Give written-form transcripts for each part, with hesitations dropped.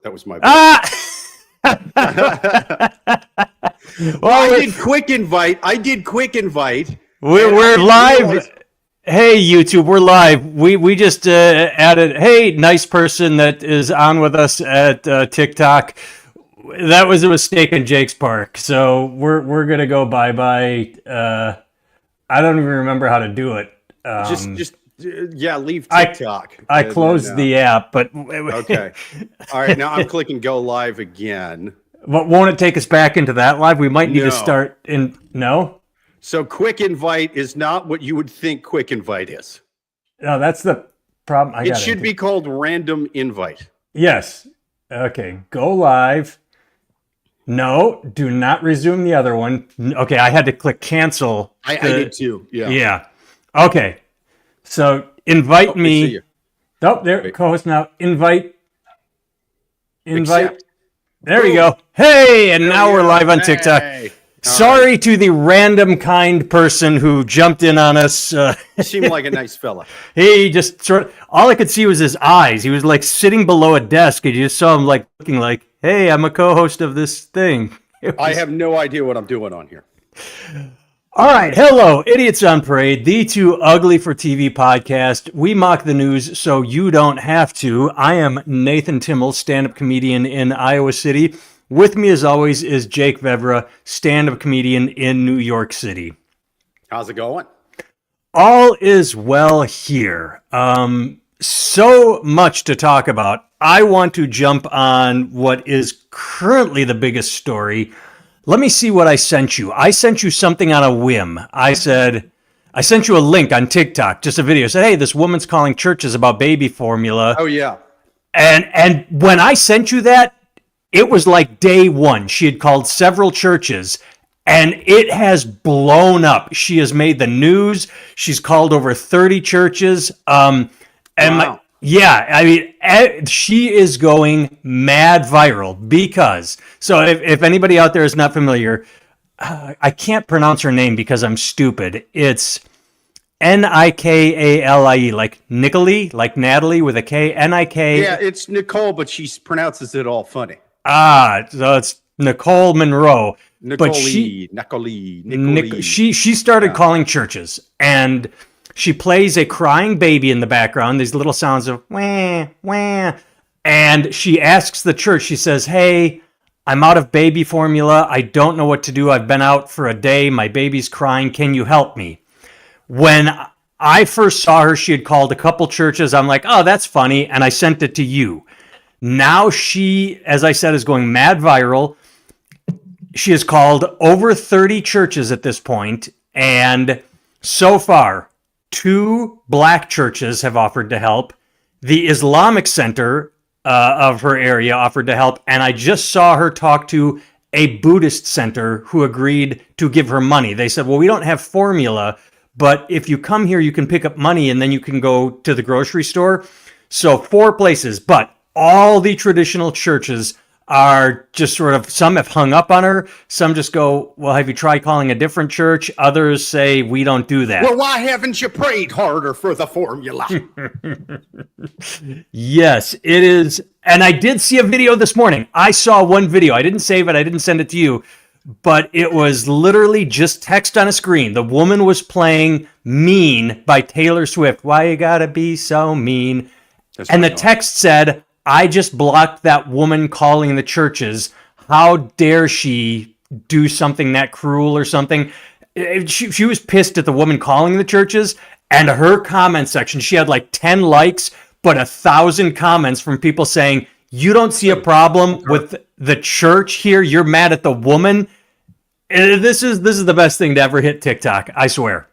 That was my vote. Well, I did quick invite. We're live. Hey, YouTube, we're live. We just added, hey, nice person that is on with us at TikTok. That was a mistake in Jake's Park, so we're gonna go bye-bye. I don't even remember how to do it. Leave TikTok. I closed the app, but okay. All right, now I'm clicking go live again. But won't it take us back into that live? We might need to start in. No. So quick invite is not what you would think quick invite is. No, that's the problem. It should be called random invite. Yes. Okay. Go live. No, do not resume the other one. Okay, I had to click cancel. I did too. Yeah. Yeah. Okay. So invite me. Oh, there, co-host now. Invite. Accept. There we go. Hey, and now we're live on TikTok. Hey. Sorry to the random kind person who jumped in on us. He seemed like a nice fella. He just all I could see was his eyes. He was like sitting below a desk, and you just saw him like looking like, hey, I'm a co-host of this thing. I have no idea what I'm doing on here. All right. Hello, Idiots on Parade, the Too Ugly for TV podcast. We mock the news so you don't have to. I am Nathan Timmel, stand-up comedian in Iowa City. With me, as always, is Jake Vevra, stand-up comedian in New York City. How's it going? All is well here. So much to talk about. I want to jump on what is currently the biggest story. Let me see what I sent you. I sent you something on a whim. I sent you a link on TikTok, just a video. I said, hey, this woman's calling churches about baby formula. Oh, yeah. And when I sent you that, it was like day one. She had called several churches, and it has blown up. She has made the news. She's called over 30 churches. Wow. Yeah, I mean, she is going mad viral because, so if anybody out there is not familiar, I can't pronounce her name because I'm stupid. It's Nikale, like Nicole, like Natalie with a K, N-I-K. Yeah, it's Nicole, but she pronounces it all funny. So it's Nicole Monroe. Nicole. She started calling churches, and she plays a crying baby in the background, these little sounds of wah, wah. And she asks the church, she says, hey, I'm out of baby formula. I don't know what to do. I've been out for a day. My baby's crying. Can you help me? When I first saw her, she had called a couple churches. I'm like, oh, that's funny. And I sent it to you. Now she, as I said, is going mad viral. She has called over 30 churches at this point. And so far, 2 black churches have offered to help. The Islamic Center of her area offered to help. And I just saw her talk to a Buddhist center who agreed to give her money. They said, well, we don't have formula, but if you come here, you can pick up money and then you can go to the grocery store. So 4 places, but all the traditional churches are just sort of, some have hung up on her. Some just go, well, have you tried calling a different church? Others say, we don't do that. Well, why haven't you prayed harder for the formula? Yes, it is. And I did see a video this morning. I saw one video. I didn't save it. I didn't send it to you. But it was literally just text on a screen. The woman was playing Mean by Taylor Swift. Why you gotta be so mean? And the text said, I just blocked that woman calling the churches. How dare she do something that cruel or something? She was pissed at the woman calling the churches, and her comment section, she had like 10 likes, but 1,000 comments from people saying, you don't see a problem with the church here. You're mad at the woman. This is the best thing to ever hit TikTok. I swear.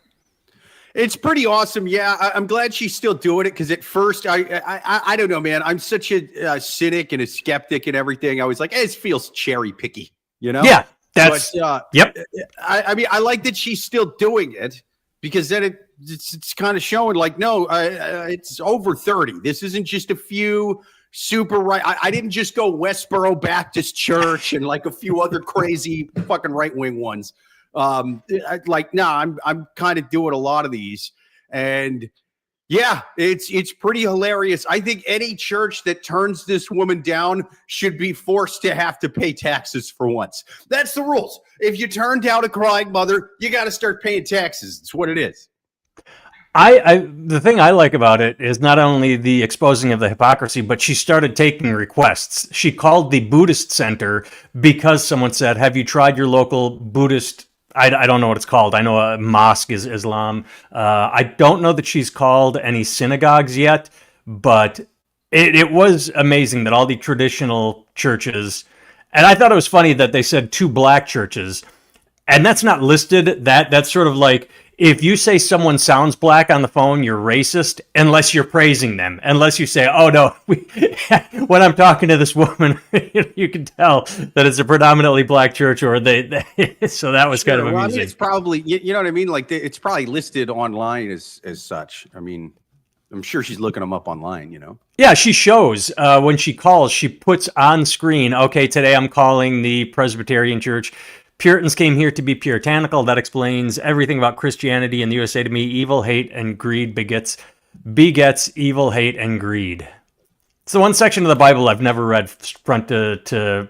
It's pretty awesome. Yeah, I'm glad she's still doing it because at first, I don't know, man. I'm such a cynic and a skeptic and everything. I was like, it feels cherry picky, you know? Yeah, that's yep. I mean, I like that she's still doing it because then it's kind of showing like, no, it's over 30. This isn't just a few super right. I didn't just go Westboro Baptist Church and like a few other crazy fucking right wing ones. I'm kind of doing a lot of these, and Yeah, it's pretty hilarious. I think any church that turns this woman down should be forced to have to pay taxes for once. That's the rules. If you turn down a crying mother, you got to start paying taxes. It's what it is. The thing I like about it is not only the exposing of the hypocrisy, but she started taking requests. She called the Buddhist center because someone said, "Have you tried your local Buddhist?" I don't know what it's called. I know a mosque is Islam. I don't know that she's called any synagogues yet, but it was amazing that all the traditional churches, and I thought it was funny that they said 2 black churches, and that's not listed. That's sort of like, if you say someone sounds black on the phone, you're racist, unless you're praising them. Unless you say, "Oh no, when I'm talking to this woman, you can tell that it's a predominantly black church," or they so that was kind of amusing. I mean, it's probably, you know what I mean? Like, it's probably listed online as such. I mean, I'm sure she's looking them up online, you know? Yeah, she shows when she calls, she puts on screen, "Okay, today I'm calling the Presbyterian Church. Puritans came here to be puritanical. That explains everything about Christianity in the USA to me. Evil, hate, and greed begets evil, hate, and greed." It's the one section of the Bible I've never read front to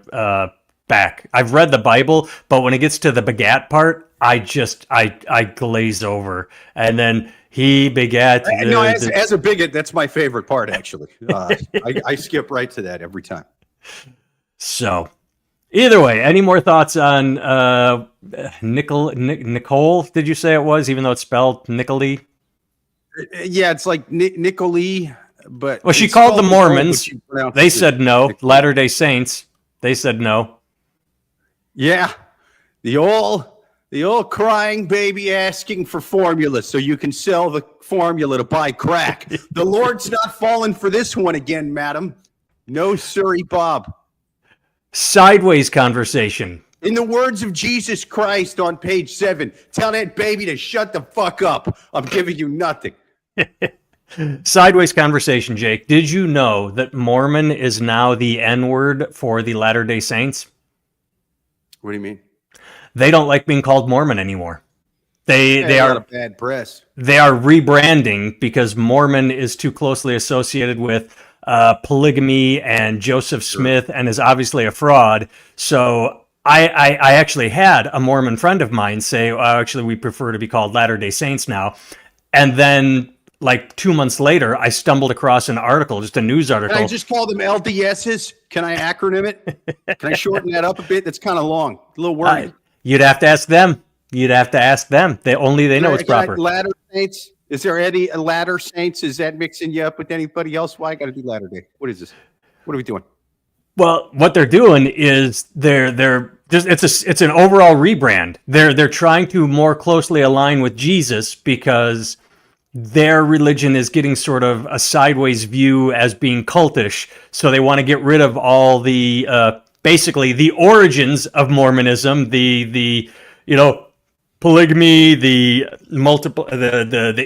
back. I've read the Bible, but when it gets to the begat part, I glaze over. And then he begat. No, as a bigot, that's my favorite part, actually. I skip right to that every time. So, either way, any more thoughts on Nicole? Did you say it was, even though it's spelled Nicole? Yeah, it's like Nicole, but well, she called the Mormons. They said no. Latter-day Saints. They said no. Yeah, the old crying baby asking for formula so you can sell the formula to buy crack. The Lord's not falling for this one again, madam. No, sirree, Bob. Sideways conversation. In the words of Jesus Christ on page 7, tell that baby to shut the fuck up. I'm giving you nothing. Sideways conversation, Jake. Did you know that Mormon is now the N-word for the Latter-day Saints? What do you mean? They don't like being called Mormon anymore. They are a bad press. They are rebranding because Mormon is too closely associated with polygamy and Joseph Smith, and is obviously a fraud. So I actually had a Mormon friend of mine say, "Oh, actually, we prefer to be called Latter-day Saints now." And then, like 2 months later, I stumbled across an article, just a news article. Can I just call them LDSs? Can I acronym it? Can I shorten that up a bit? That's kind of long. A little wordy. You'd have to ask them. They know it's proper. Latter Saints. Is there any Latter Saints? Is that mixing you up with anybody else? Why I got to do Latter Day? What is this? What are we doing? Well, what they're doing is they're just it's an overall rebrand. They're trying to more closely align with Jesus because their religion is getting sort of a sideways view as being cultish. So they want to get rid of all the basically the origins of Mormonism, the polygamy, the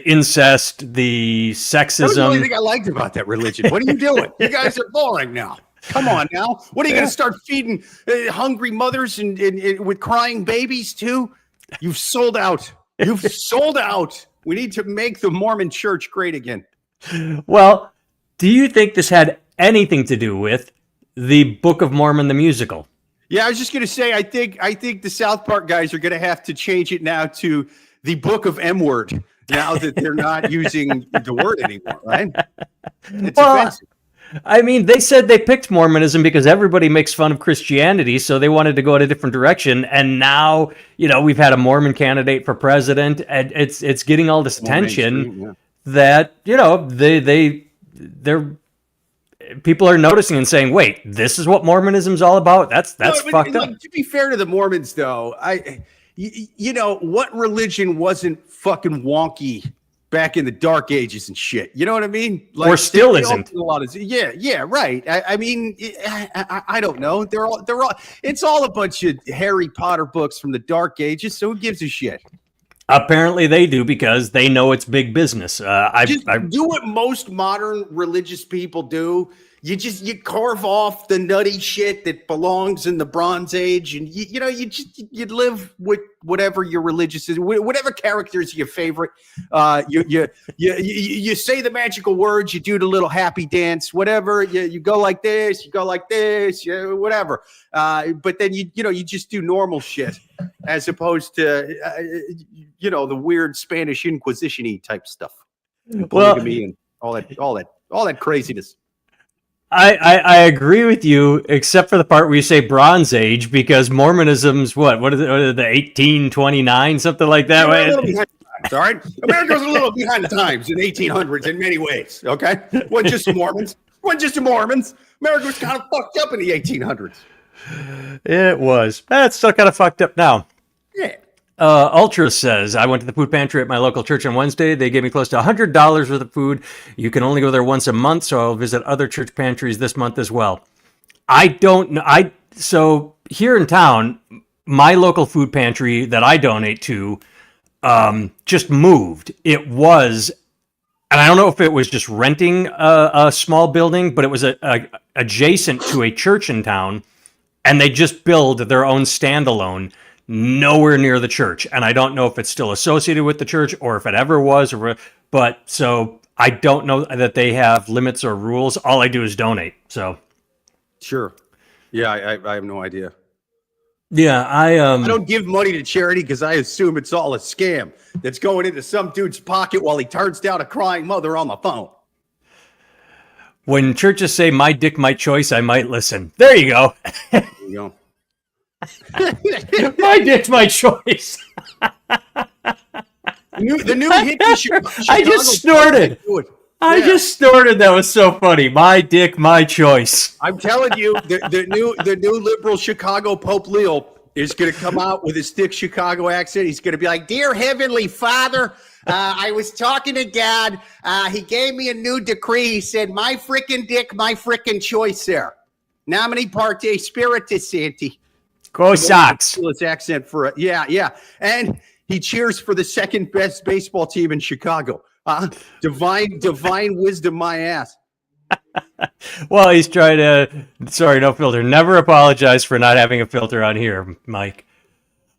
incest, the sexism. That was the only thing I liked about that religion. What are you doing? You guys are boring now. Come on now. What are you going to start feeding hungry mothers and with crying babies too? You've sold out. You've sold out. We need to make the Mormon church great again. Well, do you think this had anything to do with the Book of Mormon, the musical? Yeah, I was just going to say, I think the South Park guys are going to have to change it now to the Book of M-word now that they're not using the word anymore, right? It's offensive. I mean, they said they picked Mormonism because everybody makes fun of Christianity, so they wanted to go in a different direction. And now, we've had a Mormon candidate for president, and it's getting all this attention that they're people are noticing and saying, "Wait, this is what Mormonism's all about." That's fucked up. To be fair to the Mormons, though, what religion wasn't fucking wonky back in the Dark Ages and shit? You know what I mean? Like, or still isn't. Yeah, right. I mean, I don't know. They're all. It's all a bunch of Harry Potter books from the Dark Ages. So who gives a shit? Apparently they do because they know it's big business. Do what most modern religious people do you carve off the nutty shit that belongs in the Bronze Age, and you live with whatever your religious is, whatever character is your favorite. You say the magical words, you do the little happy dance, whatever. You go like this, whatever. But then you just do normal shit, as opposed to the weird Spanish Inquisition-y type stuff, polygamy and all that craziness. I agree with you, except for the part where you say Bronze Age, because Mormonism's what is it, the 1829, something like that? We're a little behind the times, all right? America was a little behind the times in 1800s in many ways, okay? Wasn't just Mormons. America was kind of fucked up in the 1800s. It was. It's still kind of fucked up now. Yeah. Ultra says, I went to the food pantry at my local church on Wednesday. They gave me close to $100 worth of food. You can only go there once a month, so I'll visit other church pantries this month as well. I don't know. So here in town, my local food pantry that I donate to just moved. It was, and I don't know if it was just renting a small building, but it was adjacent to a church in town, and they just built their own standalone nowhere near the church. And I don't know if it's still associated with the church or if it ever was, but so I don't know that they have limits or rules. All I do is donate. So sure. Yeah. I have no idea. Yeah. I don't give money to charity because I assume it's all a scam that's going into some dude's pocket while he turns down a crying mother on the phone. When churches say my dick, my choice, I might listen. There you go. There you go. My dick's my choice. The new hit to Chicago. I just snorted. I just snorted. That was so funny. My dick, my choice. I'm telling you, the new liberal Chicago Pope Leo is going to come out with his thick Chicago accent. He's going to be like, "Dear Heavenly Father, I was talking to God. He gave me a new decree. He said, my frickin' dick, my frickin' choice there. Nomine parte spiritus sancti." Go Sox. His accent for it. Yeah. And he cheers for the second best baseball team in Chicago. Divine wisdom, my ass. Well, he's trying to. Sorry, no filter. Never apologize for not having a filter on here, Mike.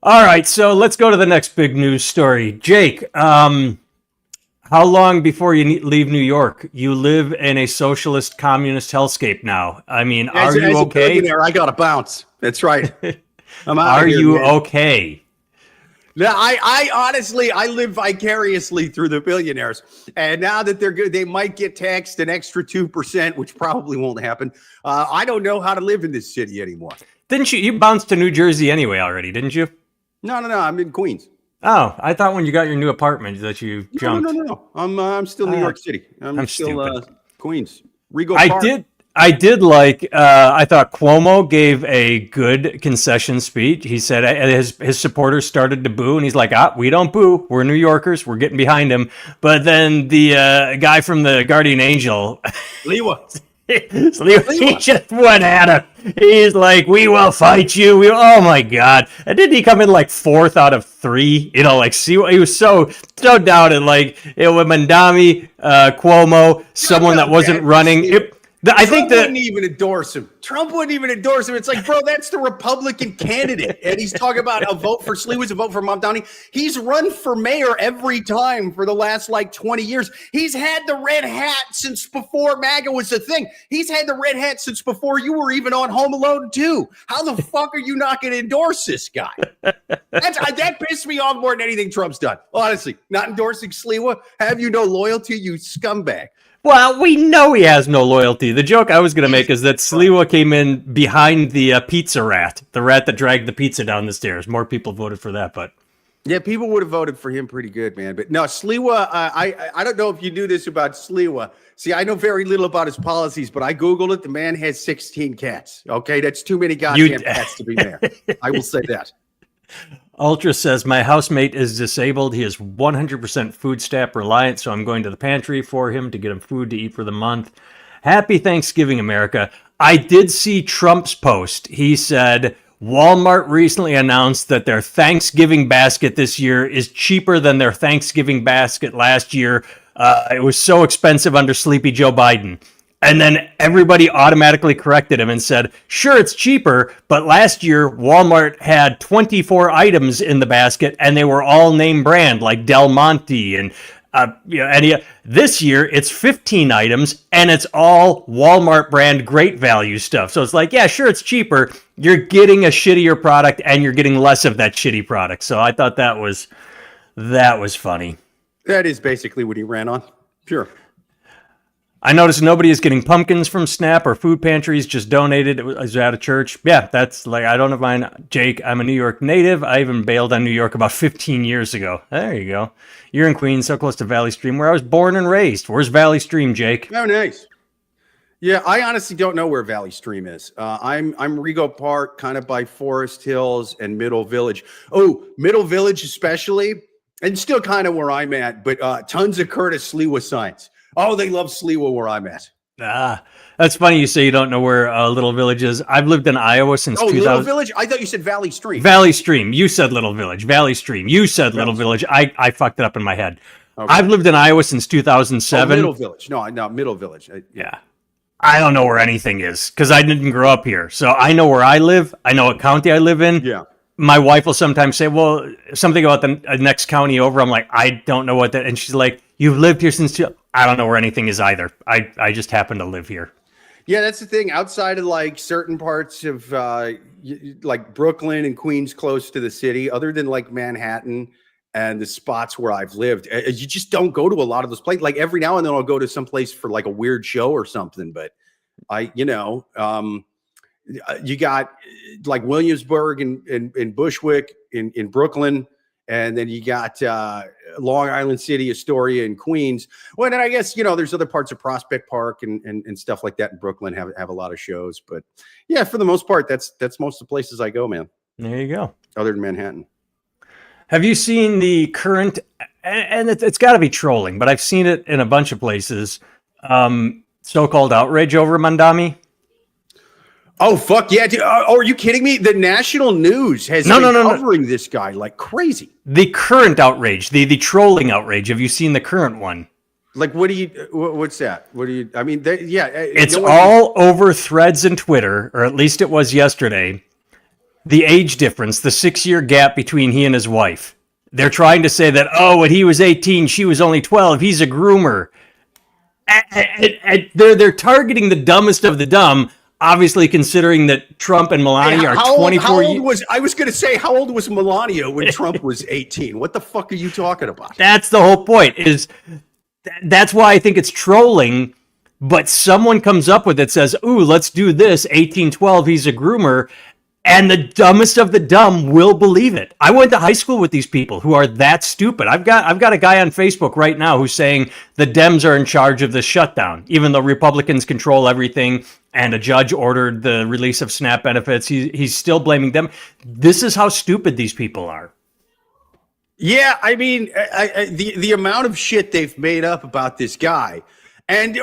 All right, so let's go to the next big news story. Jake, how long before you leave New York? You live in a socialist communist hellscape now. I mean, are you okay? I got to bounce. That's right. I'm out Are of here, you man. okay? No, I honestly, I live vicariously through the billionaires, and now that they're good, they might get taxed an extra 2%, which probably won't happen. I don't know how to live in this city anymore. Didn't you bounced to New Jersey anyway already, didn't you? No. I'm in Queens. Oh, I thought when you got your new apartment that you jumped. No. I'm still New York City. I'm still Queens. Regal Park. I did like, I thought Cuomo gave a good concession speech. He said his supporters started to boo, and he's like, we don't boo. We're New Yorkers. We're getting behind him. But then the guy from the Guardian Angel, Lewa. he just went at him. He's like, we will fight you. Oh, my God. And didn't he come in like 4th out of 3? He was so doubted. Like, it was Mandami, Cuomo, someone that wasn't running. I think that wouldn't even endorse him. Trump wouldn't even endorse him. It's like, bro, that's the Republican candidate. And he's talking about a vote for Sliwas, a vote for Mamdani. He's run for mayor every time for the last 20 years. He's had the red hat since before MAGA was a thing. He's had the red hat since before you were even on Home Alone 2. How the fuck are you not going to endorse this guy? That pissed me off more than anything Trump's done. Honestly, not endorsing Sliwa. Have you no loyalty, you scumbag? Well, we know he has no loyalty. The joke I was going to make is that Sliwa came in behind the pizza rat, the rat that dragged the pizza down the stairs. More people voted for that, but yeah, people would have voted for him pretty good, man. But no, Sliwa, I don't know if you knew this about Sliwa. See, I know very little about his policies, but I Googled it. The man has 16 cats. Okay, that's too many goddamn cats to be mayor. I will say that. Ultra says, my housemate is disabled. He is 100% food stamp reliant, so I'm going to the pantry for him to get him food to eat for the month. Happy Thanksgiving, America. I did see Trump's post. He said, Walmart recently announced that their Thanksgiving basket this year is cheaper than their Thanksgiving basket last year. It was so expensive under Sleepy Joe Biden. And then everybody automatically corrected him and said, sure, it's cheaper, but last year Walmart had 24 items in the basket and they were all name brand like Del Monte and this year it's 15 items and it's all Walmart brand great value stuff. So it's like, yeah, sure, it's cheaper. You're getting a shittier product and you're getting less of that shitty product. So I thought that was funny. That is basically what he ran on. Sure. I noticed nobody is getting pumpkins from SNAP or food pantries. Just donated. It was at a church. Yeah, that's like, I don't know mine. Jake, I'm a New York native. I even bailed on New York about 15 years ago. There you go. You're in Queens, so close to Valley Stream, where I was born and raised. Where's Valley Stream, Jake? Oh, nice. Yeah, I honestly don't know where Valley Stream is. I'm Rego Park, kind of by Forest Hills and Middle Village. Oh, Middle Village especially, and still kind of where I'm at, but tons of Curtis Sliwa signs. Oh, they love Sliwa where I'm at. That's funny you say you don't know where Little Village is. I've lived in Iowa since 2000. Little Village? I thought you said Valley Stream. Valley Stream. You said Little Village. Valley Stream. You said Little Village. I fucked it up in my head. Okay. I've lived in Iowa since 2007. Middle Village. No, Middle Village. Yeah. I don't know where anything is because I didn't grow up here. So I know where I live. I know what county I live in. Yeah. My wife will sometimes say, well, something about the next county over. I'm like, I don't know what that. And she's like, you've lived here since. I don't know where anything is either. I just happen to live here. Yeah, that's the thing. Outside of like certain parts of like Brooklyn and Queens close to the city, other than like Manhattan and the spots where I've lived, you just don't go to a lot of those places. Like every now and then I'll go to some place for like a weird show or something. But you got like Williamsburg and Bushwick in Brooklyn. And then you got Long Island City, Astoria, and Queens. Well, then I guess, there's other parts of Prospect Park and stuff like that in Brooklyn have a lot of shows. But yeah, for the most part, that's most of the places I go, man. There you go. Other than Manhattan. Have you seen the current, and it's got to be trolling, but I've seen it in a bunch of places, so-called outrage over Mandami? Oh, fuck yeah. Dude. Oh, are you kidding me? The national news has been covering this guy like crazy. The current outrage, the trolling outrage. Have you seen the current one? Like, what's that? It's all over Threads and Twitter, or at least it was yesterday. The age difference, the 6-year gap between he and his wife. They're trying to say that, when he was 18, she was only 12. He's a groomer. And they're targeting the dumbest of the dumb. Obviously, considering that Trump and Melania are 24 years. I was going to say, how old was Melania when Trump was 18? What the fuck are you talking about? That's the whole point. That's why I think it's trolling. But someone comes up with it, says, ooh, let's do this. 1812, he's a groomer. And the dumbest of the dumb will believe it. I went to high school with these people who are that stupid. I've got a guy on Facebook right now who's saying the Dems are in charge of the shutdown, even though Republicans control everything and a judge ordered the release of SNAP benefits. He's still blaming them. This is how stupid these people are. Yeah, I mean, the amount of shit they've made up about this guy, and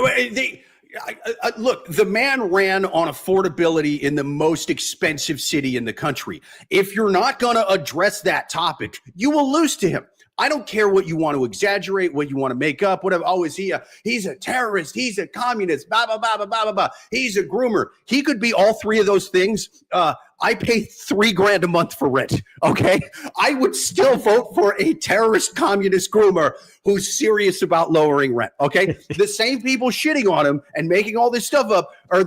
look, the man ran on affordability in the most expensive city in the country. If you're not going to address that topic, you will lose to him. I don't care what you want to exaggerate, what you want to make up, whatever. Oh, he's a terrorist, he's a communist, blah, blah, blah, blah, blah, blah. He's a groomer. He could be all three of those things. I pay $3,000 a month for rent. Okay. I would still vote for a terrorist communist groomer who's serious about lowering rent. Okay. The same people shitting on him and making all this stuff up are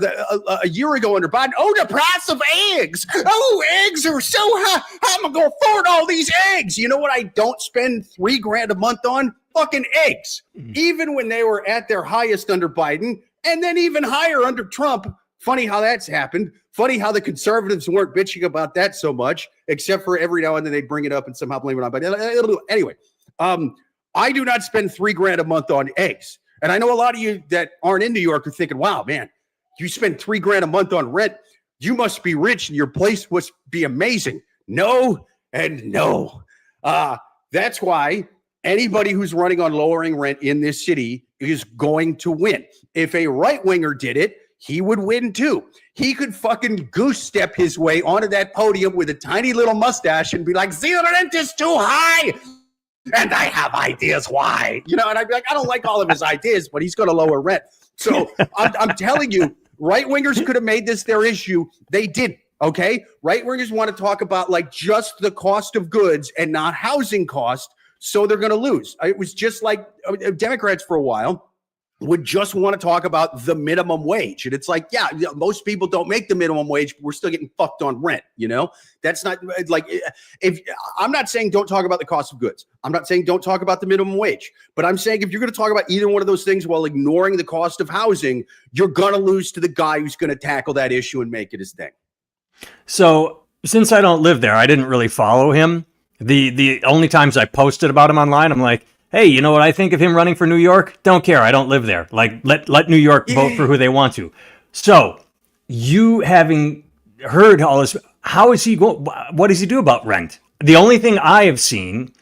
a year ago under Biden. Oh, the price of eggs. Oh, eggs are so high. How am I going to afford all these eggs? You know what? I don't spend $3,000 a month on fucking eggs, even when they were at their highest under Biden and then even higher under Trump. Funny how that's happened. Funny how the conservatives weren't bitching about that so much, except for every now and then they'd bring it up and somehow blame it on. But anyway, I do not spend $3,000 a month on eggs. And I know a lot of you that aren't in New York are thinking, wow, man, you spend $3,000 a month on rent. You must be rich and your place must be amazing. No and no. That's why anybody who's running on lowering rent in this city is going to win. If a right-winger did it, he would win too. He could fucking goose step his way onto that podium with a tiny little mustache and be like, the rent is too high. And I have ideas why. And I'd be like, I don't like all of his ideas, but he's going to lower rent. So I'm telling you, right wingers could have made this their issue. They didn't. Okay, right wingers want to talk about like just the cost of goods and not housing cost, so they're going to lose. It was just like Democrats for a while would just want to talk about the minimum wage. And it's like, yeah, most people don't make the minimum wage, but we're still getting fucked on rent, you know? That's not like, if I'm not saying don't talk about the cost of goods. I'm not saying don't talk about the minimum wage, but I'm saying if you're going to talk about either one of those things while ignoring the cost of housing, you're going to lose to the guy who's going to tackle that issue and make it his thing. So since I don't live there, I didn't really follow him. The only times I posted about him online, I'm like, hey, you know what I think of him running for New York? Don't care. I don't live there. Like, let New York vote for who they want to. So, you having heard all this, how is he going? What does he do about rent? The only thing I have seen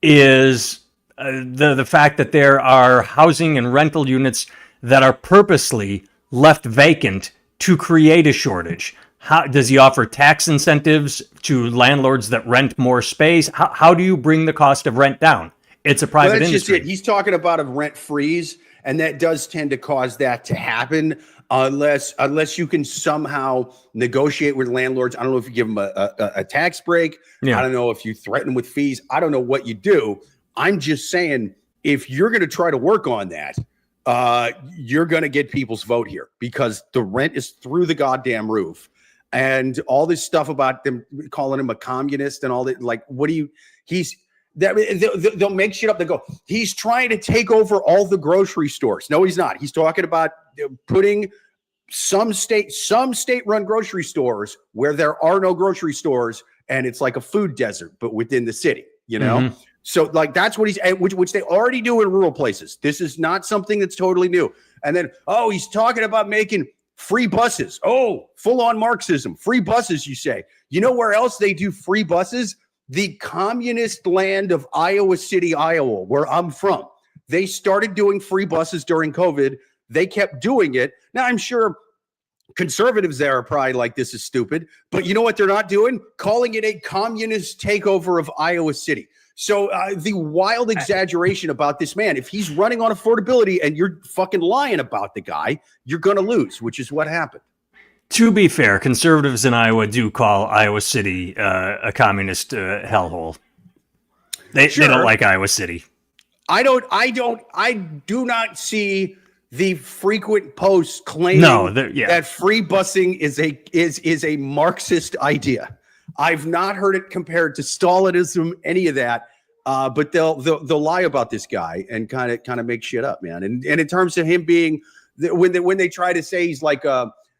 is the fact that there are housing and rental units that are purposely left vacant to create a shortage. How does he offer tax incentives to landlords that rent more space? How do you bring the cost of rent down? It's a private industry. Just it. He's talking about a rent freeze, and that does tend to cause that to happen unless you can somehow negotiate with landlords. I don't know if you give them a tax break. Yeah. I don't know if you threaten them with fees. I don't know what you do. I'm just saying, if you're going to try to work on that, you're going to get people's vote here because the rent is through the goddamn roof. And all this stuff about them calling him a communist and all that, like, what do you, they'll make shit up. They go, he's trying to take over all the grocery stores. No, he's not. He's talking about putting some state-run grocery stores where there are no grocery stores, and it's like a food desert, but within the city, you know? Mm-hmm. So, like, that's what which they already do in rural places. This is not something that's totally new. And then, he's talking about making free buses. Oh, full-on Marxism. Free buses, you say. You know where else they do free buses? The communist land of Iowa City, Iowa, where I'm from. They started doing free buses during COVID. They kept doing it. Now, I'm sure conservatives there are probably like, this is stupid. But you know what they're not doing? Calling it a communist takeover of Iowa City. So the wild exaggeration about this man, if he's running on affordability and you're fucking lying about the guy, you're going to lose, which is what happened. To be fair, conservatives in Iowa do call Iowa City a communist hellhole. They don't like Iowa City. I do not see the frequent posts claiming that free busing is a Marxist idea. I've not heard it compared to Stalinism, any of that. But they'll lie about this guy and kind of make shit up, man. And in terms of him being when they try to say he's like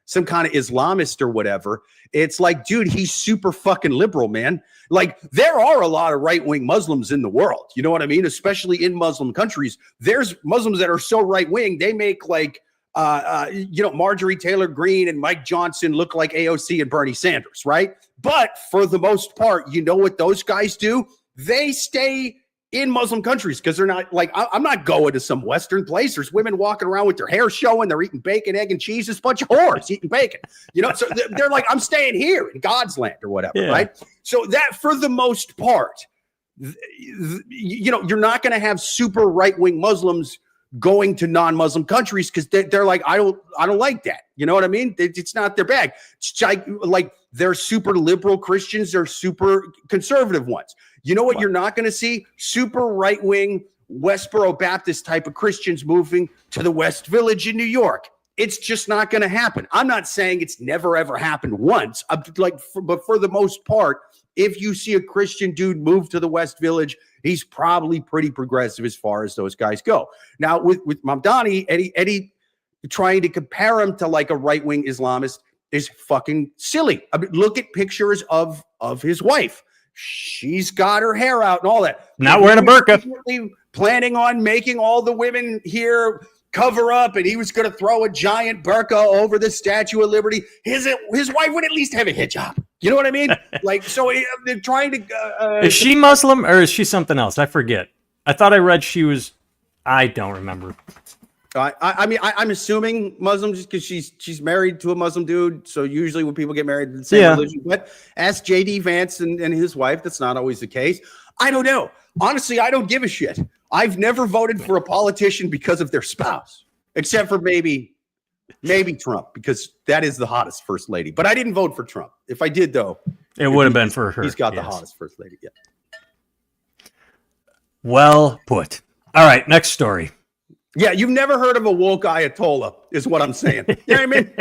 some kind of Islamist or whatever, it's like, dude, he's super fucking liberal, man. Like, there are a lot of right-wing Muslims in the world. You know what I mean? Especially in Muslim countries. There's Muslims that are so right-wing, they make like, Marjorie Taylor Greene and Mike Johnson look like AOC and Bernie Sanders, right? But for the most part, you know what those guys do? They stay in Muslim countries because they're not like, I'm not going to some Western place. There's women walking around with their hair showing. They're eating bacon, egg, and cheese. This bunch of whores eating bacon, you know? So they're like, I'm staying here in God's land or whatever, right? So that for the most part, you're not going to have super right-wing Muslims going to non-Muslim countries because they're like, I don't like that. You know what I mean? It's not their bag. It's like they're super liberal Christians. They're super conservative ones. You know what you're not going to see? Super right-wing Westboro Baptist type of Christians moving to the West Village in New York. It's just not going to happen. I'm not saying it's never, ever happened once. But for the most part, if you see a Christian dude move to the West Village, he's probably pretty progressive as far as those guys go. Now, with Mamdani, Eddie trying to compare him to like a right-wing Islamist is fucking silly. I mean, look at pictures of his wife. She's got her hair out and all that. Not wearing a burqa. Planning on making all the women here cover up, and he was going to throw a giant burqa over the Statue of Liberty. His wife would at least have a hijab. You know what I mean? Like, so they're trying to. Is she Muslim or is she something else? I forget. I thought I read she was. I don't remember. I'm assuming Muslim just because she's married to a Muslim dude. So usually when people get married to the same religion, but ask JD Vance and his wife, that's not always the case. I don't know. Honestly, I don't give a shit. I've never voted for a politician because of their spouse. except for maybe Trump, because that is the hottest first lady. But I didn't vote for Trump. If I did, though, it would have been for her. He's got the hottest first lady. Yeah. Well put. All right, next story. Yeah, you've never heard of a woke Ayatollah, is what I'm saying. You know what I mean?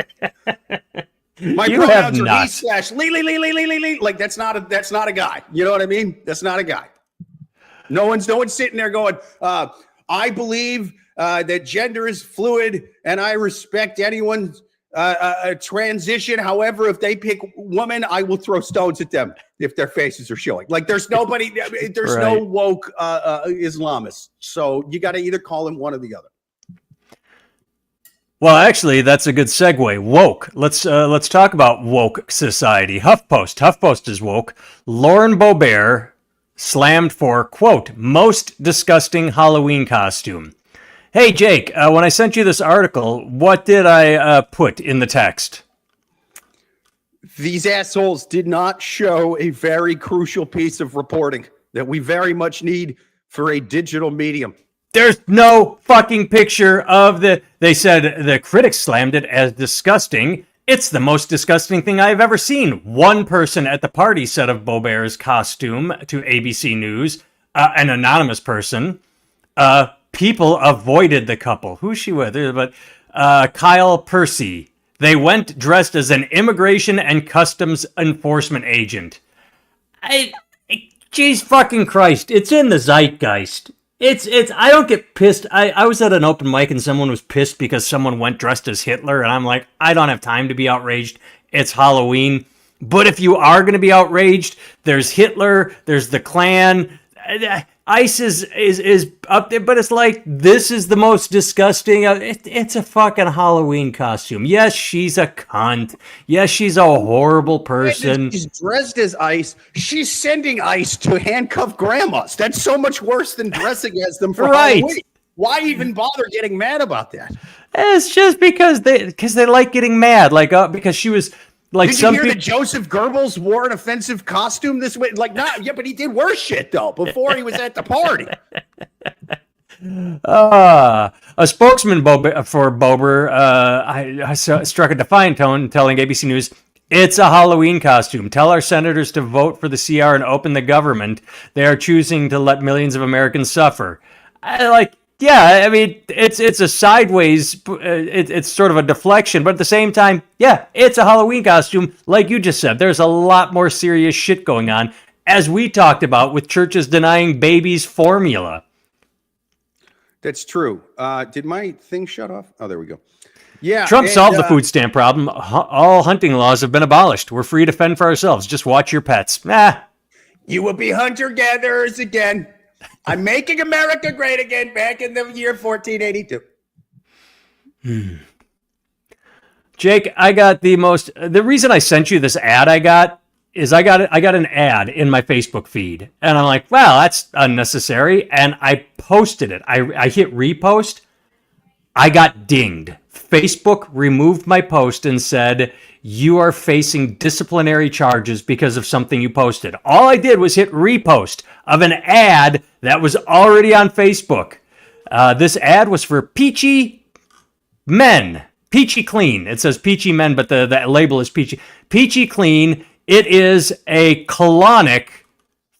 My pronouns are he/Lee. Like that's not a guy. You know what I mean? That's not a guy. No one's sitting there going, I believe that gender is fluid and I respect anyone's transition. However, if they pick woman, I will throw stones at them if their faces are showing. Like there's nobody, there's right. No woke Islamists. So you got to either call him one or the other. Well, actually, that's a good segue. Woke. Let's talk about woke society. HuffPost is woke. Lauren Boebert slammed for, quote, most disgusting Halloween costume. Hey, Jake, when I sent you this article, what did I put in the text? These assholes did not show a very crucial piece of reporting that we very much need for a digital medium. There's no fucking picture of they said the critics slammed it as disgusting. It's the most disgusting thing I've ever seen. One person at the party said of Boebert's costume to ABC News, an anonymous person. People avoided the couple. Who's she with? But Kyle Percy. They went dressed as an immigration and customs enforcement agent. Jeez fucking Christ. It's in the zeitgeist. I don't get pissed. I was at an open mic and someone was pissed because someone went dressed as Hitler, and I'm like, I don't have time to be outraged. It's Halloween. But if you are going to be outraged, there's Hitler, there's the Klan. ICE is up there, but it's like, this is the most disgusting. It's a fucking Halloween costume. Yes, she's a cunt. Yes, she's a horrible person. She's dressed as ICE. She's sending ICE to handcuff grandmas. That's so much worse than dressing as them for Halloween. Why even bother getting mad about that? It's just because they like getting mad. Like, because she was... Like, did you hear that Joseph Goebbels wore an offensive costume this way? Like, not yeah, but he did worse shit though before he was at the party. A spokesman for Boebert, I struck a defiant tone, telling ABC News, "It's a Halloween costume. Tell our senators to vote for the CR and open the government. They are choosing to let millions of Americans suffer." Yeah, I mean, it's a sideways, it's sort of a deflection, but at the same time, yeah, it's a Halloween costume. Like you just said, there's a lot more serious shit going on, as we talked about with churches denying babies formula. That's true. Did my thing shut off? Oh, there we go. Yeah. Trump solved the food stamp problem. All hunting laws have been abolished. We're free to fend for ourselves. Just watch your pets. You will be hunter-gatherers again. I'm making America great again back in the year 1482. Jake, I got the reason I sent you this ad I got an ad in my Facebook feed. And I'm like, wow, that's unnecessary. And I posted it. I hit repost. I got dinged. Facebook removed my post and said, you are facing disciplinary charges because of something you posted. All I did was hit repost of an ad that was already on Facebook. This ad was for Peachy Men. Peachy Clean. It says Peachy Men, but the label is Peachy. Peachy Clean. It is a colonic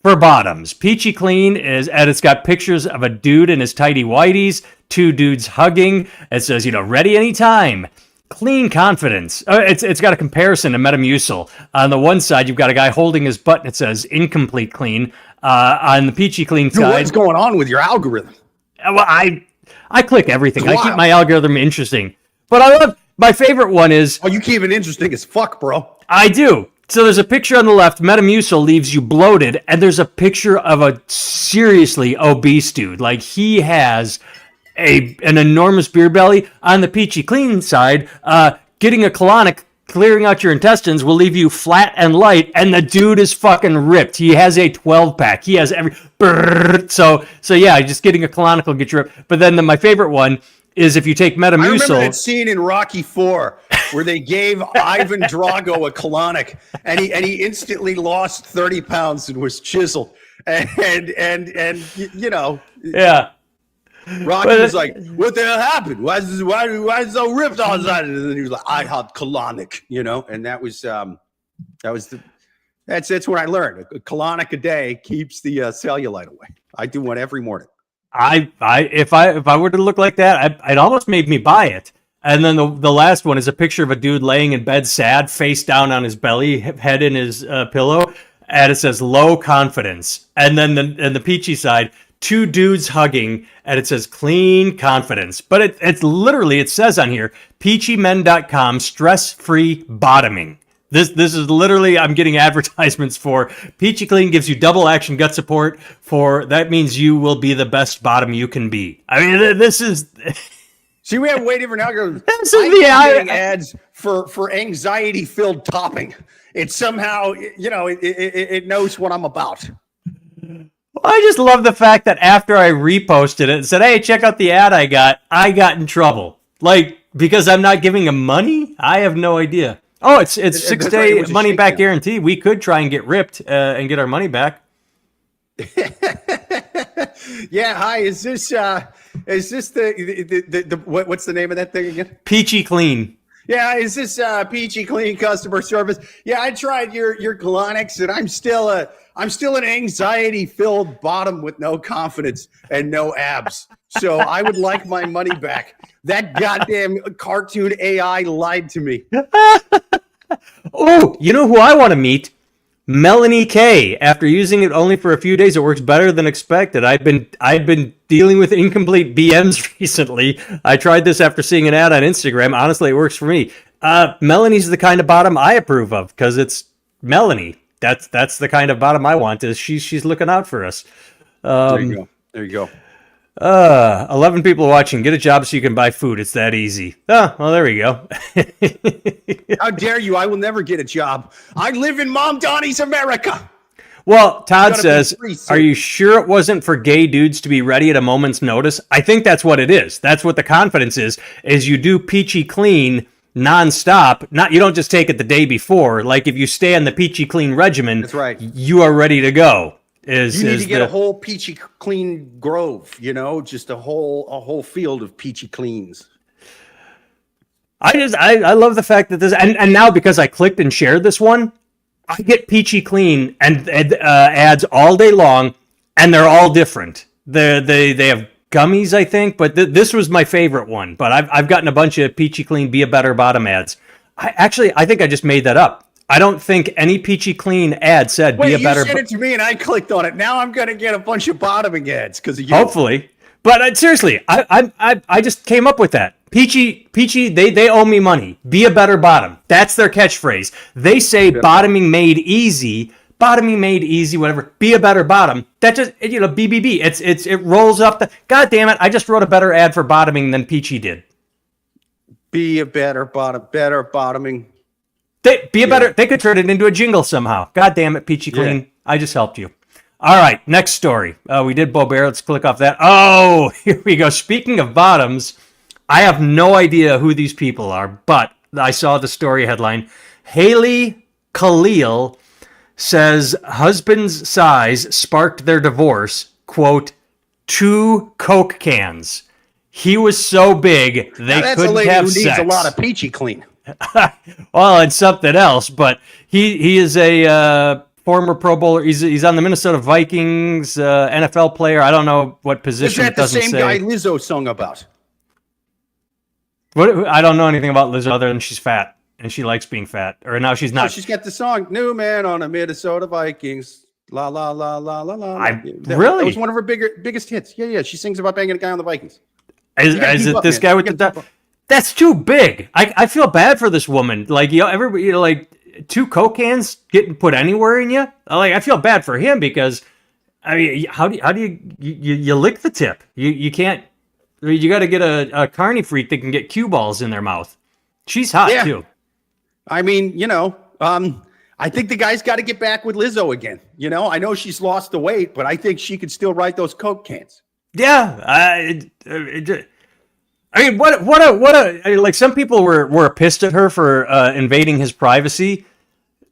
for bottoms. Peachy Clean and it's got pictures of a dude in his tidy whities, two dudes hugging. It says, ready anytime. Clean confidence. It's got a comparison to Metamucil. On the one side, you've got a guy holding his butt, and it says incomplete clean. On the Peachy Clean side, what's going on with your algorithm? Well, I click everything. I keep my algorithm interesting. But I love my favorite one is. Oh, you keep it interesting as fuck, bro. I do. So there's a picture on the left. Metamucil leaves you bloated, and there's a picture of a seriously obese dude. Like he has an enormous beer belly. On the Peachy Clean side, getting a colonic, clearing out your intestines will leave you flat and light, and the dude is fucking ripped. He has a 12-pack. He has every... So yeah, just getting a colonic will get you ripped. But then my favorite one is if you take Metamucil... I remember that scene in Rocky IV where they gave Ivan Drago a colonic, and he instantly lost 30 pounds and was chiseled. And. Yeah. Rocky was like, "What the hell happened? Why is it so ripped all of a sudden?" And then he was like, "I had colonic," and that was that's what I learned. A colonic a day keeps the cellulite away. I do one every morning. If I were to look like that, it almost made me buy it. And then the last one is a picture of a dude laying in bed, sad, face down on his belly, head in his pillow, and it says "low confidence." And then the peachy side, two dudes hugging, and it says "clean confidence." But it's literally, it says on here, peachymen.com, stress-free bottoming. This is literally, I'm getting advertisements for Peachy Clean gives you double action gut support for, that means you will be the best bottom you can be. I mean, this is... See, we have way different algorithms. This is the getting ads for anxiety-filled topping. It somehow, it knows what I'm about. I just love the fact that after I reposted it and said, "Hey, check out the ad I got in trouble." Like, because I'm not giving them money? I have no idea. Oh, it's 6-day money back guarantee. We could try and get ripped and get our money back. Yeah. Hi. Is this the what's the name of that thing again? Peachy Clean. Yeah. Is this Peachy Clean customer service? Yeah. I tried your colonics, and I'm still an anxiety-filled bottom with no confidence and no abs. So I would like my money back. That goddamn cartoon AI lied to me. Oh, you know who I want to meet? Melanie K. After using it only for a few days, it works better than expected. I've been dealing with incomplete BMs recently. I tried this after seeing an ad on Instagram. Honestly, it works for me. Melanie's the kind of bottom I approve of because it's Melanie. That's the kind of bottom I want. Is she's looking out for us. There you go. 11 people watching. Get a job so you can buy food. It's that easy. Oh, well, there we go. How dare you? I will never get a job. I live in Mom Donnie's America. Well, Todd says, "Are you sure it wasn't for gay dudes to be ready at a moment's notice?" I think that's what it is. That's what the confidence is you do Peachy Clean nonstop. You don't just take it the day before. Like if you stay on the Peachy Clean regimen, that's right, you are ready to go. You need to get a whole Peachy Clean grove, just a whole field of Peachy Cleans. I love the fact that this, and now because I clicked and shared this one, I get Peachy Clean and ads all day long, and they're all different. They have gummies, I think, but this was my favorite one. But I've gotten a bunch of Peachy Clean Be a Better Bottom ads. I think I just made that up. I don't think any Peachy Clean ad said "Be a Better." You sent it to me and I clicked on it. Now I'm gonna get a bunch of bottoming ads because of you. Hopefully, but seriously, I just came up with that. Peachy, they owe me money. Be a better bottom. That's their catchphrase. They say bottoming made easy, whatever. Be a better bottom. That just BBB. It rolls up the. God damn it! I just wrote a better ad for bottoming than Peachy did. Be a better bottoming. They could turn it into a jingle somehow. God damn it, Peachy Clean. Yeah. I just helped you. All right, next story. We did Bo Bear. Let's click off that. Oh, here we go. Speaking of bottoms, I have no idea who these people are, but I saw the story headline. Haley Khalil says husband's size sparked their divorce. Quote, 2 Coke cans. He was so big they couldn't have sex. That's a lady who needs a lot of Peachy Clean. Well, it's something else, but he is a former Pro Bowler. He's on the Minnesota Vikings, NFL player. I don't know what position. Is that the same guy Lizzo sung about? What? I don't know anything about Lizzo other than she's fat and she likes being fat. Or now she's not. Oh, she's got the song "New Man on the Minnesota Vikings." La la la la la la. Really? That was one of her biggest hits. Yeah. She sings about banging a guy on the Vikings. Is it this guy with the? That's too big. I feel bad for this woman. Like, everybody, like 2 Coke cans getting put anywhere in you. Like, I feel bad for him because, I mean, how do you lick the tip? You can't. You got to get a carny freak that can get cue balls in their mouth. She's hot too. I mean, I think the guy's got to get back with Lizzo again. I know she's lost the weight, but I think she could still ride those Coke cans. Yeah. I mean, what a like some people were pissed at her for invading his privacy.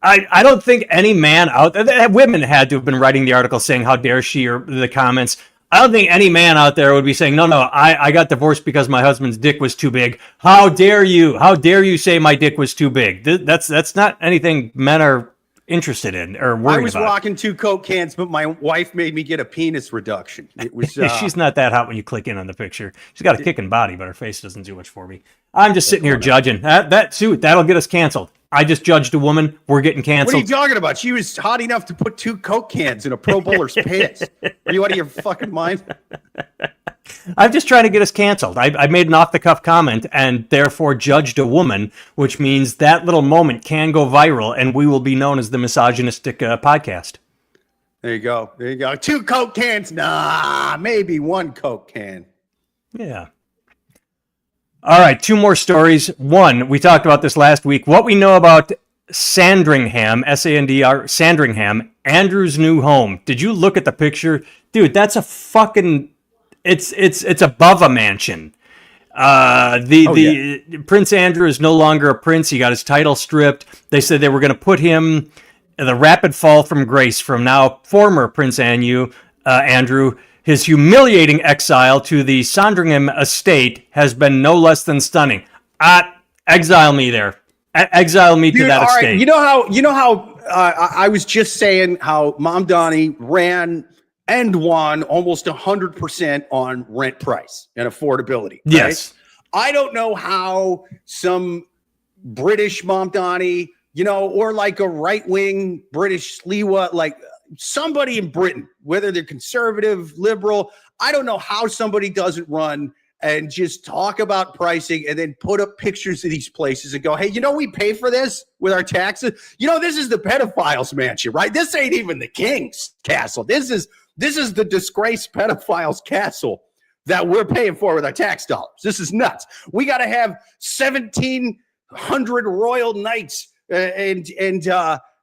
I don't think any man out there, women had to have been writing the article saying how dare she, or the comments. I don't think any man out there would be saying, no, I got divorced because my husband's dick was too big. How dare you? How dare you say my dick was too big? That's not anything men are interested in or worried about. I was rocking 2 Coke cans, but my wife made me get a penis reduction. It was. She's not that hot when you click in on the picture. She's got a kicking body, but her face doesn't do much for me. I'm just sitting here judging. That suit, that'll get us canceled. I just judged a woman. We're getting canceled. What are you talking about? She was hot enough to put 2 Coke cans in a pro bowler's pants. Are you out of your fucking mind? I'm just trying to get us canceled. I made an off-the-cuff comment and therefore judged a woman, which means that little moment can go viral, and we will be known as the misogynistic podcast. There you go. There you go. 2 Coke cans? Nah, maybe 1 Coke can. Yeah. All right, 2 more stories. One, we talked about this last week. What we know about Sandringham, S-A-N-D-R, Sandringham, Andrew's new home. Did you look at the picture? Dude, that's a fucking... It's above a mansion. Prince Andrew is no longer a prince. He got his title stripped. They said they were going to put him in the rapid fall from grace from now former Prince Andrew. His humiliating exile to the Sandringham estate has been no less than stunning. Exile me there. Exile me to that estate. Right. You know how I was just saying how Mom Donnie ran and won almost 100% on rent price and affordability. Right? Yes. I don't know how some British Mom Donnie, or like a right-wing British Sliwa, like somebody in Britain, whether they're conservative, liberal, I don't know how somebody doesn't run and just talk about pricing and then put up pictures of these places and go, hey, we pay for this with our taxes. This is the pedophiles mansion, right? This ain't even the king's castle. This is the disgraced pedophiles castle that we're paying for with our tax dollars. This is nuts. We got to have 1,700 royal knights and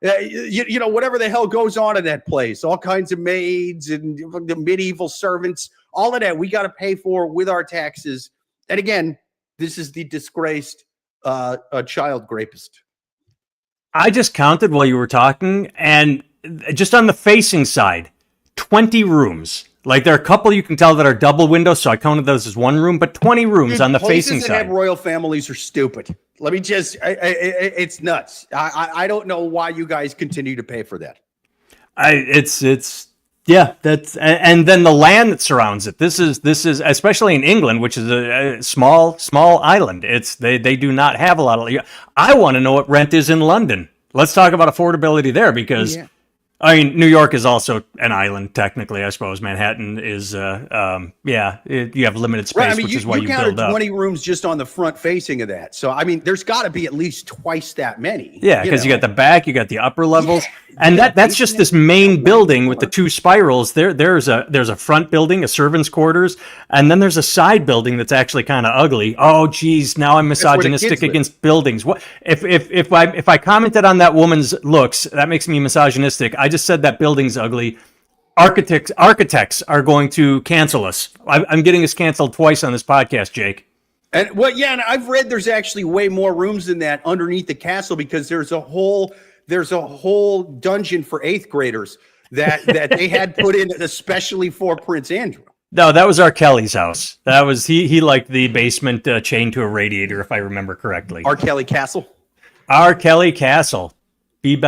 whatever the hell goes on in that place, all kinds of maids and the medieval servants, all of that we got to pay for with our taxes. And again, this is the disgraced child rapist. I just counted while you were talking, and just on the facing side, 20 rooms. Like, there are a couple you can tell that are double windows, so I counted those as 1 room, but 20 rooms on the facing side. Places that have royal families are stupid. Let me just, it's nuts. I don't know why you guys continue to pay for that. That's, and then the land that surrounds it. This is especially in England, which is a small island. They do not have a lot of, I want to know what rent is in London. Let's talk about affordability there, because New York is also an island, technically, I suppose. Manhattan is, you have limited space, which is why you build up. 20 rooms just on the front facing of that. So, there's got to be at least twice that many. Yeah, because you got the back, you got the upper levels. And that's just this main building with the 2 spirals. There's a front building, a servant's quarters, and then there's a side building that's actually kind of ugly. Oh, geez, now I'm misogynistic against buildings. What if I commented on that woman's looks, that makes me misogynistic. I just said that building's ugly. Architects are going to cancel us. I'm getting us canceled twice on this podcast, Jake. And and I've read there's actually way more rooms than that underneath the castle, because there's a whole dungeon for 8th graders that they had put in especially for Prince Andrew. No, that was R. Kelly's house. That was he liked the basement chained to a radiator, if I remember correctly. R. Kelly Castle. R. Kelly Castle. Be a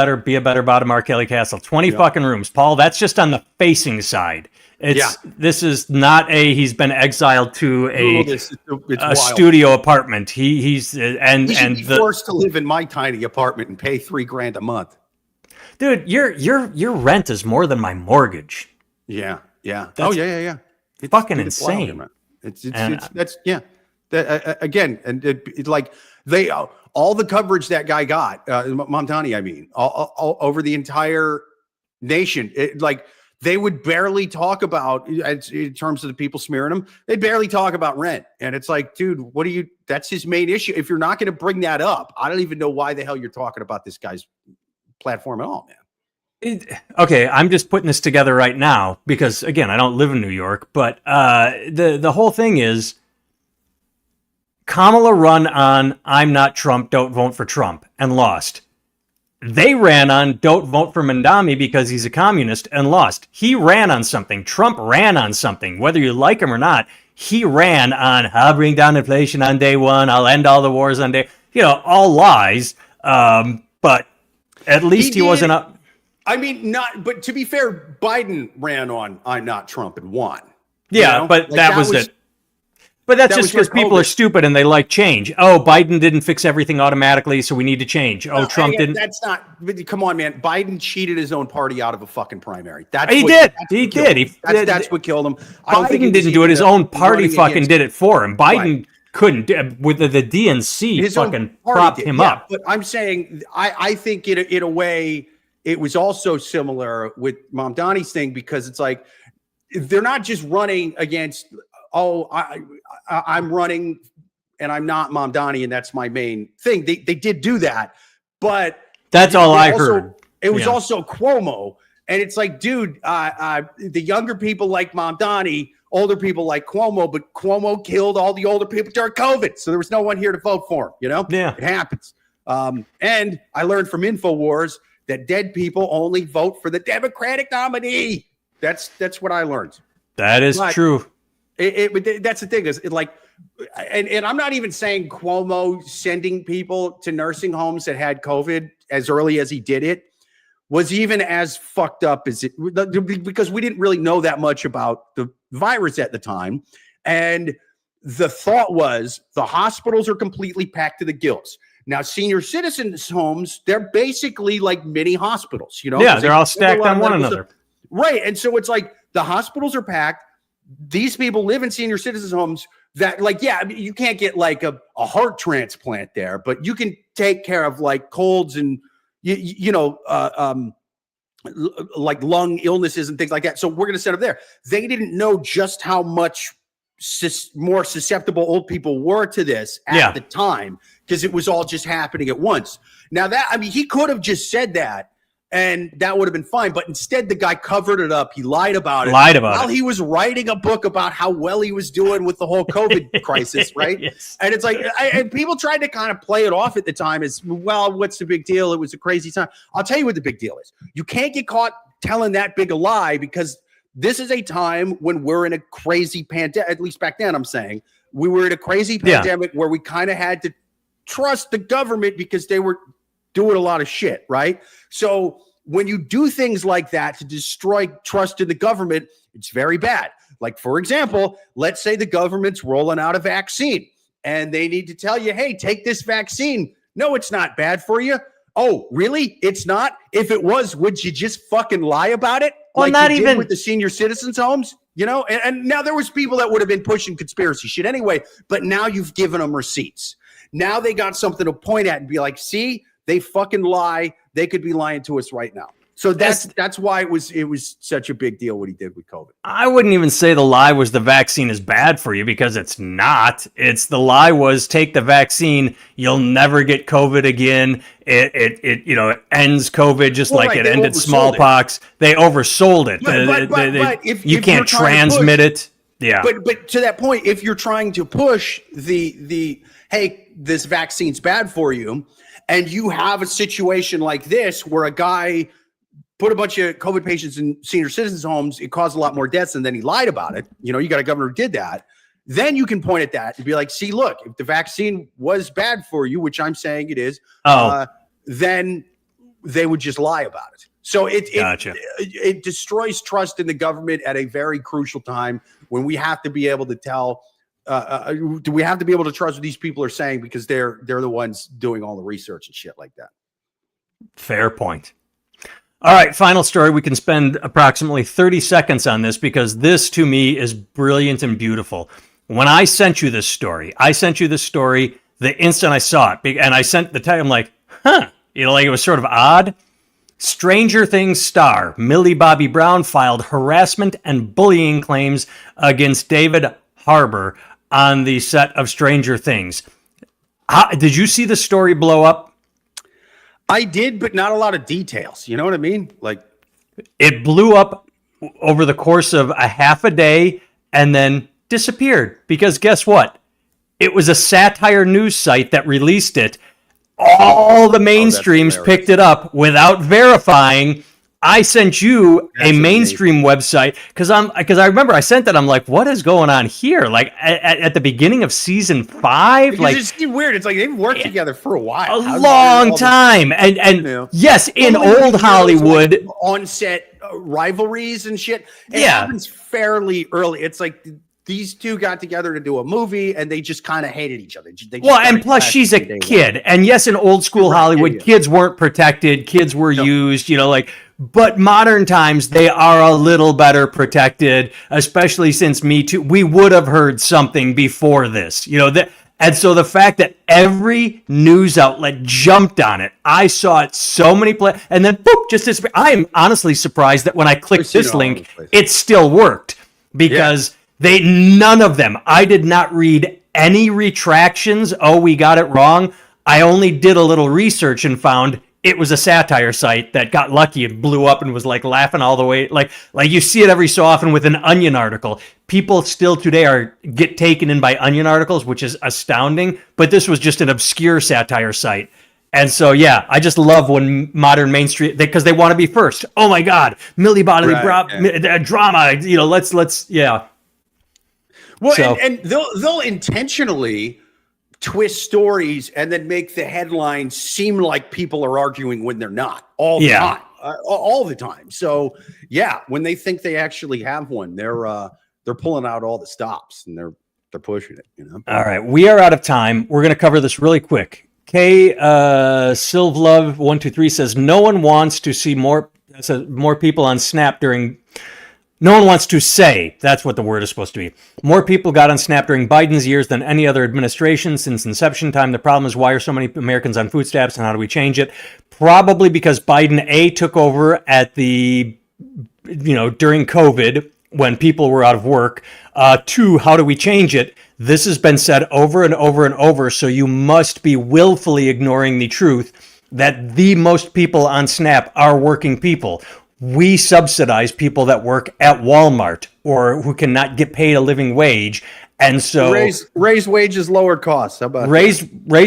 better bottom R. Kelly Castle. 20 fucking rooms, Paul. That's just on the facing side. This is not he's been exiled to a studio apartment. He should be forced to live in my tiny apartment and pay $3,000 a month. Dude, your rent is more than my mortgage. Yeah. That's It's fucking insane. Again, and it's like they all the coverage that guy got, Montani, all over the entire nation. They would barely talk about, in terms of the people smearing him, they barely talk about rent. And it's like, dude, that's his main issue. If you're not going to bring that up, I don't even know why the hell you're talking about this guy's platform at all, man. Okay, I'm just putting this together right now because, again, I don't live in New York, but the whole thing is Kamala run on "I'm not Trump, don't vote for Trump" and lost. They ran on don't vote for Mandami because he's a communist and lost. He ran on something. Trump ran on something. Whether you like him or not, he ran on, I'll bring down inflation on day one. I'll end all the wars on day, all lies. But at least he wasn't up. I mean, but to be fair, Biden ran on I'm not Trump and won. Yeah, but like that was it. But that's just because people are stupid and they like change. Oh, Biden didn't fix everything automatically, so we need to change. Oh, Trump didn't. That's not. Come on, man. Biden cheated his own party out of a fucking primary. He did. That's what killed him. Biden didn't do it. His own party fucking did it for him. Biden couldn't. With the DNC fucking propped him up. But I'm saying, I think in a way, it was also similar with Mamdani's thing because it's like they're not just running against. Oh, I'm running and I'm not Mamdani and that's my main thing. They did do that, but that's all I heard. It was also Cuomo. And it's like, dude, the younger people like Mamdani, older people like Cuomo, but Cuomo killed all the older people during COVID. So there was no one here to vote for him, Yeah. It happens. And I learned from InfoWars that dead people only vote for the Democratic nominee. That's what I learned. That is true. That's the thing is and I'm not even saying Cuomo sending people to nursing homes that had COVID as early as he did it was even as fucked up as it, because we didn't really know that much about the virus at the time. And the thought was the hospitals are completely packed to the gills. Now, senior citizens homes, they're basically like mini hospitals, Yeah, they're all stacked on one another. Right. And so it's like the hospitals are packed. These people live in senior citizens homes that you can't get like a heart transplant there, but you can take care of like colds and, like lung illnesses and things like that. So we're going to set up there. They didn't know just how much more susceptible old people were to this at the time because it was all just happening at once. Now he could have just said that. And that would have been fine. But instead, the guy covered it up. He lied about it. While he was writing a book about how well he was doing with the whole COVID crisis, right? Yes. And it's like, and people tried to kind of play it off at the time as, well, what's the big deal? It was a crazy time. I'll tell you what the big deal is. You can't get caught telling that big a lie because this is a time when we're in a crazy pandemic. At least back then, I'm saying. We were in a crazy pandemic where we kind of had to trust the government because they were doing a lot of shit, right? So when you do things like that to destroy trust in the government, it's very bad. Like, for example, let's say the government's rolling out a vaccine and they need to tell you, hey, take this vaccine. No, it's not bad for you. Oh, really? It's not? If it was, would you just fucking lie about it? Well, like not you even did with the senior citizens homes, and now there was people that would have been pushing conspiracy shit anyway, but now you've given them receipts. Now they got something to point at and be like, see, they fucking lie. They could be lying to us right now. So that's why it was such a big deal what he did with COVID. I wouldn't even say the lie was the vaccine is bad for you because it's not. It's the lie was take the vaccine, you'll never get COVID again. It ends COVID just it ended smallpox. They oversold it. But if you can't transmit it. Yeah. But to that point, if you're trying to push the hey, this vaccine's bad for you, and you have a situation like this where a guy put a bunch of COVID patients in senior citizens homes, it caused a lot more deaths, and then he lied about it. You got a governor who did that. Then you can point at that and be like, see, look, if the vaccine was bad for you, which I'm saying it is, then they would just lie about it. So it destroys trust in the government at a very crucial time when we have to be able to tell, do we have to be able to trust what these people are saying because they're the ones doing all the research and shit like that. Fair point. All right, final story. We can spend approximately 30 seconds on this because this, to me, is brilliant and beautiful. When I sent you this story the instant I saw it, and I sent the title, I'm like, it was sort of odd. Stranger Things star Millie Bobby Brown filed harassment and bullying claims against David Harbour on the set of Stranger Things. Did you see the story blow up? I did, but not a lot of details. You know what I mean? Like, it blew up over the course of a half a day and then disappeared because guess what? It was a satire news site that released it. all the mainstreams hilarious. picked it up without verifying. I sent you That's a mainstream website because I remember I sent that. I'm like, what is going on here? Like at the beginning of season 5, Because like it's weird. It's like they've worked together for a while. a long time. And yes, in old Hollywood, on set rivalries and shit. It Yeah. happens fairly early. It's like these two got together to do a movie, and they just kind of hated each other. They just well, and started plus clashing she's a from day kid. one. And yes, in old school Right, Hollywood, yeah. kids weren't protected. Kids were used, like, but modern times, they are a little better protected, especially since Me Too. We would have heard something before this, and so the fact that every news outlet jumped on it, I saw it so many places, and then boop, just disappeared. I am honestly surprised that when I clicked seen this it all over link, the place. it still worked because none of them, I did not read any retractions. Oh, we got it wrong. I only did a little research and found it was a satire site that got lucky and blew up and was like laughing all the way. Like you see it every so often with an Onion article. People still today get taken in by Onion articles, which is astounding. But this was just an obscure satire site. And so, yeah, I just love when modern mainstream, because they want to be first. Oh my God, Millie Bobby drama. Let's. Well, So- and they'll intentionally twist stories and then make the headlines seem like people are arguing when they're not all the time. All the time. So yeah, when they think they actually have one, they're pulling out all the stops and they're pushing it. All right, we are out of time. We're going to cover this really quick. K Silvlove123 says no one wants to see more people on Snap during. No one wants to say, that's what the word is supposed to be. More people got on Snap during Biden's years than any other administration since inception time. The problem is, why are so many Americans on food stamps and how do we change it? Probably because Biden, A, took over at during COVID when people were out of work. 2, how do we change it? This has been said over and over and over, so you must be willfully ignoring the truth that the most people on Snap are working people. We subsidize people that work at Walmart or who cannot get paid a living wage. And so raise wages, lower costs. How about raise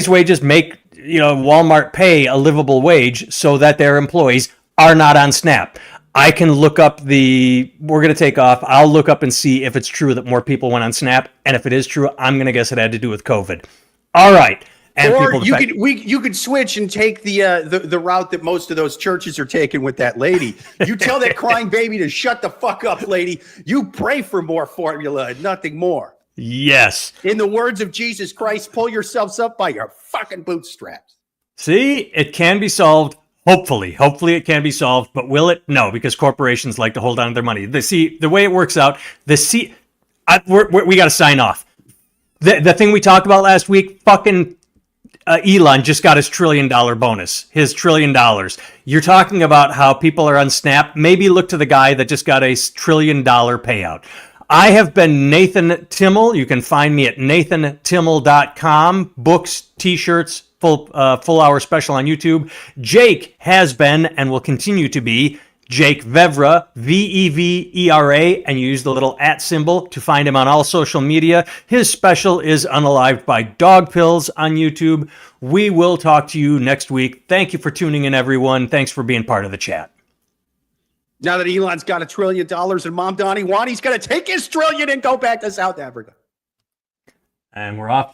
wages, make Walmart pay a livable wage so that their employees are not on Snap. I can look up we're going to take off. I'll look up and see if it's true that more people went on Snap. And if it is true, I'm going to guess it had to do with COVID. All right. And or you could switch and take the route that most of those churches are taking with that lady. You tell that crying baby to shut the fuck up, lady. You pray for more formula and nothing more. Yes. In the words of Jesus Christ, pull yourselves up by your fucking bootstraps. See, it can be solved. Hopefully it can be solved. But will it? No, because corporations like to hold on to their money. The way it works out, we got to sign off. The thing we talked about last week, fucking. Elon just got his $1 trillion bonus, his $1 trillion. You're talking about how people are on Snap. Maybe look to the guy that just got a $1 trillion payout. I have been Nathan Timmel. You can find me at nathantimmel.com. Books, t-shirts, full hour special on YouTube. Jake has been and will continue to be Jake Vevra, Vevera, and you use the little @ symbol to find him on all social media. His special is Unalived by Dog Pills on YouTube. We will talk to you next week. Thank you for tuning in, everyone. Thanks for being part of the chat. Now that Elon's got $1 trillion and Mom Donnie Wani's going to take his $1 trillion and go back to South Africa. And we're off.